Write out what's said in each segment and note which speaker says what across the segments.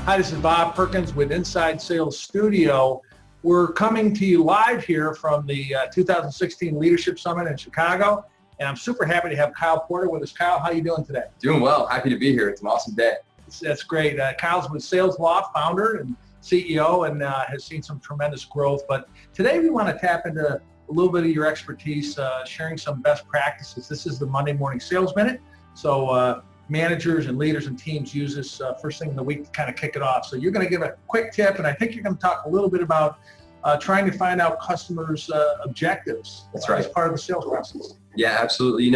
Speaker 1: Hi, this is Bob Perkins with Inside Sales Studio. We're coming to you live here from the 2016 Leadership Summit in Chicago, and I'm super happy to have Kyle Porter with us. Kyle, how are you doing today?
Speaker 2: Doing well. Happy to be here. It's an awesome day.
Speaker 1: That's great. Kyle's with SalesLoft, founder and CEO, and has seen some tremendous growth. But today we want to tap into a little bit of your expertise, sharing some best practices. This is the Monday Morning Sales Minute. So managers and leaders and teams use this first thing in the week to kind of kick it off. So you're going to give a quick tip, and I think you're going to talk a little bit about trying to find out customers' objectives.
Speaker 2: That's right.
Speaker 1: As part of the sales process.
Speaker 2: Yeah, absolutely.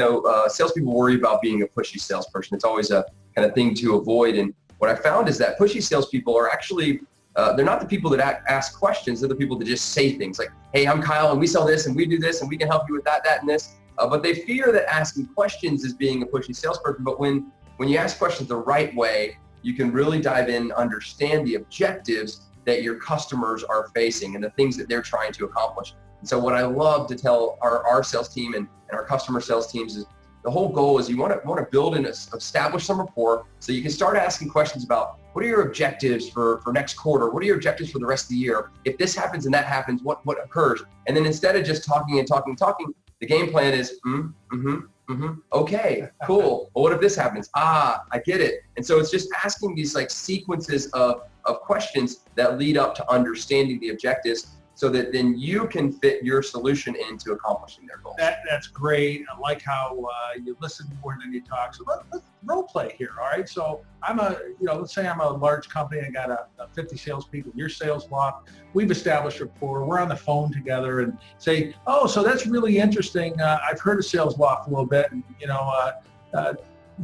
Speaker 2: Salespeople worry about being a pushy salesperson. It's always a kind of thing to avoid. And what I found is that pushy salespeople are actually, they're not the people that ask questions. They're the people that just say things like, hey, I'm Kyle, and we sell this, and we do this, and we can help you with that, and this. But they fear that asking questions is being a pushy salesperson. But when you ask questions the right way, you can really dive in, understand the objectives that your customers are facing and the things that they're trying to accomplish. And so what I love to tell our sales team and our customer sales teams is the whole goal is you want to build and establish some rapport so you can start asking questions about what are your objectives for next quarter? What are your objectives for the rest of the year? If this happens and that happens, what occurs? And then instead of just talking, the game plan is, okay, cool. Well, what if this happens? I get it. And so it's just asking these like sequences of questions that lead up to understanding the objectives so that then you can fit your solution into accomplishing their goals.
Speaker 1: That's great. I like how you listen more than you talk. So let's role play here, all right? So let's say I'm a large company and got 50 salespeople. You're SalesLoft. We've established rapport. We're on the phone together and say, oh, so that's really interesting. I've heard of SalesLoft a little bit. And,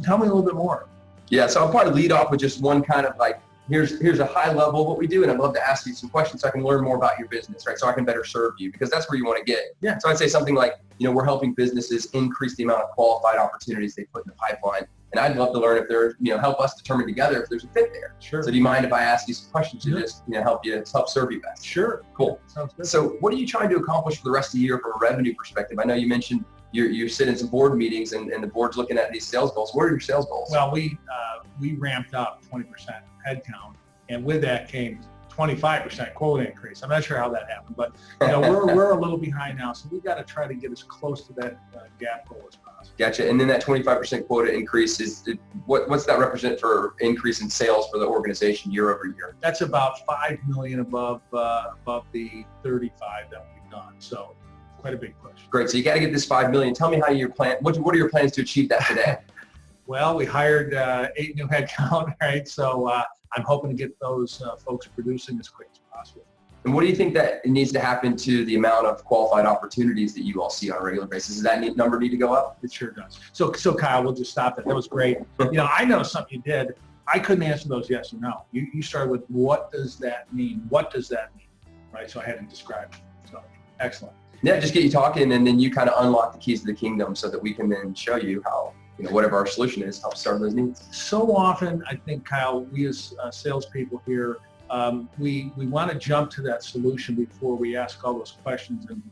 Speaker 1: tell me a little bit more.
Speaker 2: Yeah, so I'll probably lead off with just one kind of like, here's a high level of what we do, and I'd love to ask you some questions so I can learn more about your business, right? So I can better serve you, because that's where you want to get.
Speaker 1: Yeah.
Speaker 2: So I'd say something like, we're helping businesses increase the amount of qualified opportunities they put in the pipeline. And I'd love to learn if there's, help us determine together if there's a fit there.
Speaker 1: Sure.
Speaker 2: So do you mind if I ask you some questions to just, help serve you best?
Speaker 1: Sure.
Speaker 2: Cool.
Speaker 1: Sounds good.
Speaker 2: So what are you trying to accomplish for the rest of the year from a revenue perspective? I know you mentioned you sit in some board meetings and the board's looking at these sales goals. What are your sales goals?
Speaker 1: Well, we ramped up 20% headcount. And with that came 25% quota increase. I'm not sure how that happened, but we're a little behind now, so we've got to try to get as close to that gap goal as possible.
Speaker 2: Gotcha. And then that 25% quota increase what's that represent for increase in sales for the organization year over year?
Speaker 1: That's about $5 million above the 35 that we've done. So quite a big push.
Speaker 2: Great. So you got to get this $5 million. Tell me how your plan. What are your plans to achieve that today?
Speaker 1: Well, we hired 8 new headcount, right? So I'm hoping to get those folks producing as quick as possible.
Speaker 2: And what do you think that needs to happen to the amount of qualified opportunities that you all see on a regular basis? Does that number need to go up?
Speaker 1: It sure does. So Kyle, we'll just stop it. That was great. I know something you did. I couldn't answer those yes or no. You started with, what does that mean? What does that mean? Right? So I had to describe it. So excellent.
Speaker 2: Yeah, just get you talking, and then you kind of unlock the keys to the kingdom so that we can then show you how whatever our solution is, help serve those needs.
Speaker 1: So often, I think, Kyle, we as salespeople here, we want to jump to that solution before we ask all those questions and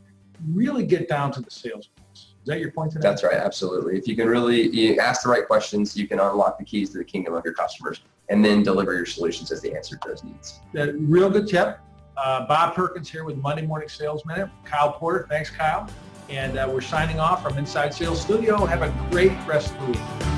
Speaker 1: really get down to the sales goals. Is that your point today?
Speaker 2: That's right, absolutely. If you can really ask the right questions, you can unlock the keys to the kingdom of your customers and then deliver your solutions as the answer to those needs.
Speaker 1: Real good tip. Bob Perkins here with Monday Morning Sales Minute. Kyle Porter. Thanks, Kyle. And we're signing off from Inside Sales Studio. Have a great rest of the week.